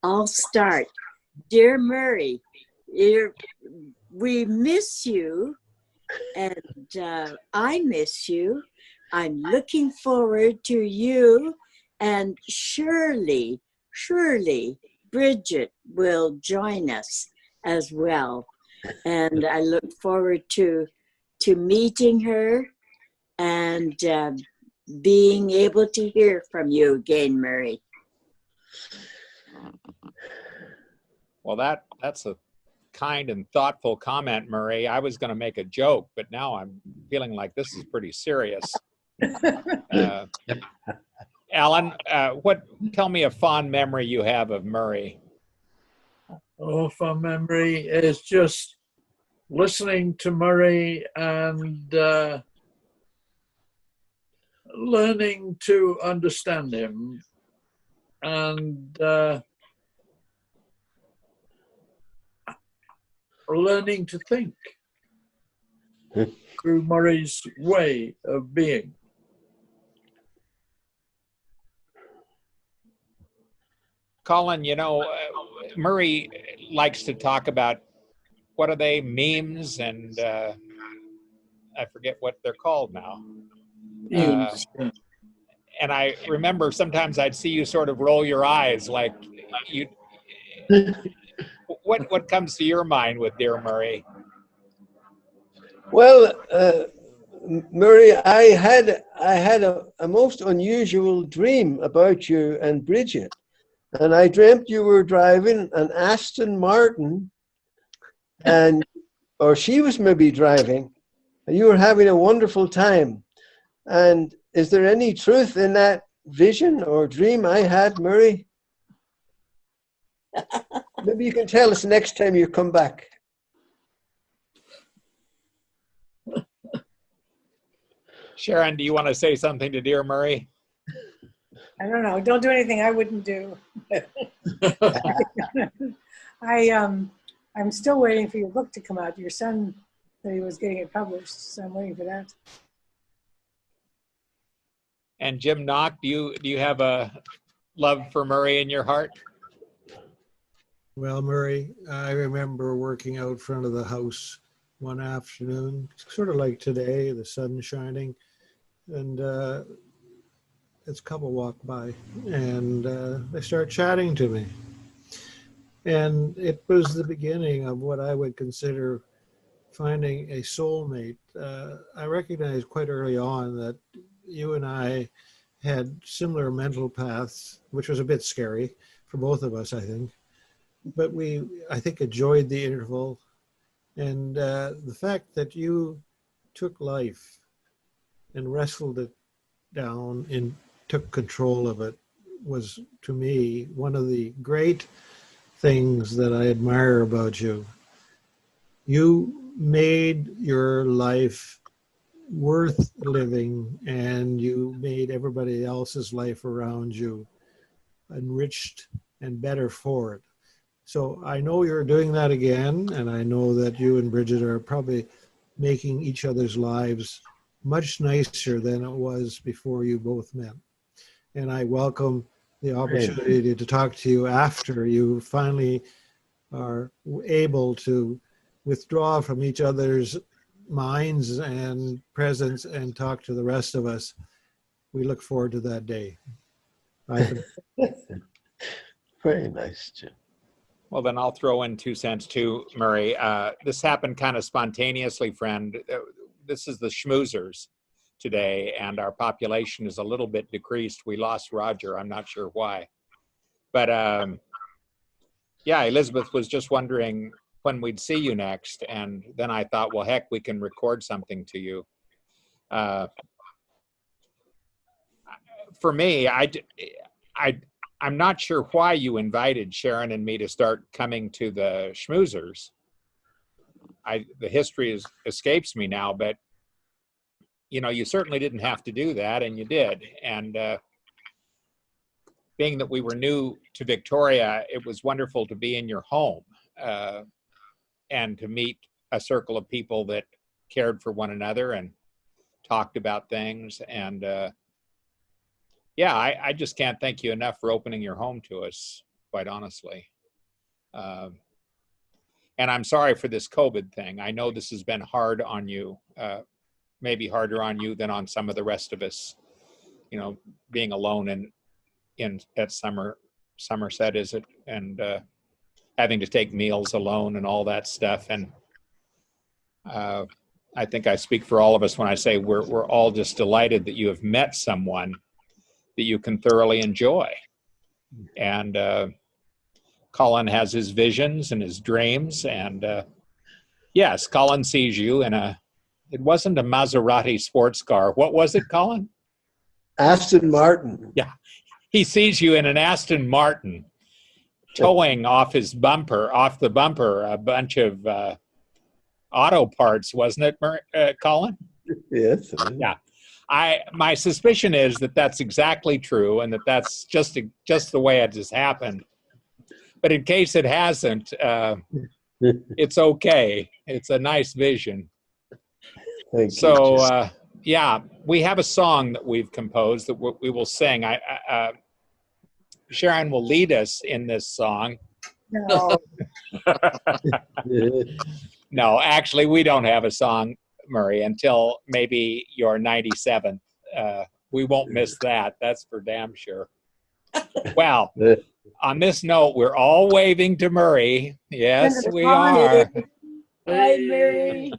I'll start. Dear Murray, we miss you, and I miss you. I'm looking forward to you, and surely, Bridget will join us as well. And I look forward to meeting her and being able to hear from you again, Murray. Well, that's a kind and thoughtful comment, Murray. I was going to make a joke, but now I'm feeling like this is pretty serious. Alan, tell me a fond memory you have of Murray. Oh, fond memory is just listening to Murray and learning to understand him and learning to think through Murray's way of being. Colin, Murray likes to talk about, what are they, memes, and I forget what they're called now. And I remember sometimes I'd see you sort of roll your eyes like you. What comes to your mind with Dear Murray? Well, Murray, I had a most unusual dream about you and Bridget. And I dreamt you were driving an Aston Martin, or she was maybe driving, and you were having a wonderful time. And is there any truth in that vision or dream I had, Murray? Maybe you can tell us next time you come back. Sharon, do you want to say something to Dear Murray? I don't know. Don't do anything I wouldn't do. I'm still waiting for your book to come out. Your son said he was getting it published, so I'm waiting for that. And Jim Knock, do you have a love for Murray in your heart? Well, Murray, I remember working out front of the house one afternoon, sort of like today, the sun shining, and this couple walked by, and they start chatting to me. And it was the beginning of what I would consider finding a soulmate. I recognized quite early on that you and I had similar mental paths, which was a bit scary for both of us, I think. But I think, enjoyed the interval. And the fact that you took life and wrestled it down and took control of it was, to me, one of the great things that I admire about you. You made your life worth living, and you made everybody else's life around you enriched and better for it. So I know you're doing that again, and I know that you and Bridget are probably making each other's lives much nicer than it was before you both met. And I welcome the opportunity to talk to you after you finally are able to withdraw from each other's minds and presence and talk to the rest of us. We look forward to that day. Very nice, Jim. Well, then I'll throw in 2 cents too, Murray. This happened kind of spontaneously, friend. This is the schmoozers today, and our population is a little bit decreased. We lost Roger. I'm not sure why. But yeah, Elizabeth was just wondering when we'd see you next. And then I thought, well, heck, we can record something to you. For me, I'm not sure why you invited Sharon and me to start coming to the schmoozers. The history escapes me now, but you certainly didn't have to do that, and you did. And being that we were new to Victoria, it was wonderful to be in your home and to meet a circle of people that cared for one another and talked about things. And yeah, I just can't thank you enough for opening your home to us. quite honestly. And I'm sorry for this COVID thing. I know this has been hard on you, maybe harder on you than on some of the rest of us, you know, being alone at Somerset, is it? And having to take meals alone and all that stuff. And I think I speak for all of us when I say we're all just delighted that you have met someone that you can thoroughly enjoy. And Colin has his visions and his dreams. And yes, Colin sees you in it wasn't a Maserati sports car. What was it, Colin? Aston Martin. Yeah. He sees you in an Aston Martin towing off the bumper, a bunch of auto parts, wasn't it, Colin? Yes. Yeah. My suspicion is that that's exactly true, and that's just the way it has happened. But in case it hasn't, it's okay. It's a nice vision. Thank you. So, yeah, we have a song that we've composed that we will sing. Sharon will lead us in this song. No, No, actually, we don't have a song, Murray, until maybe your 97th. We won't miss that. That's for damn sure. Well, on this note, we're all waving to Murray. Yes, we are. Hi, Mary.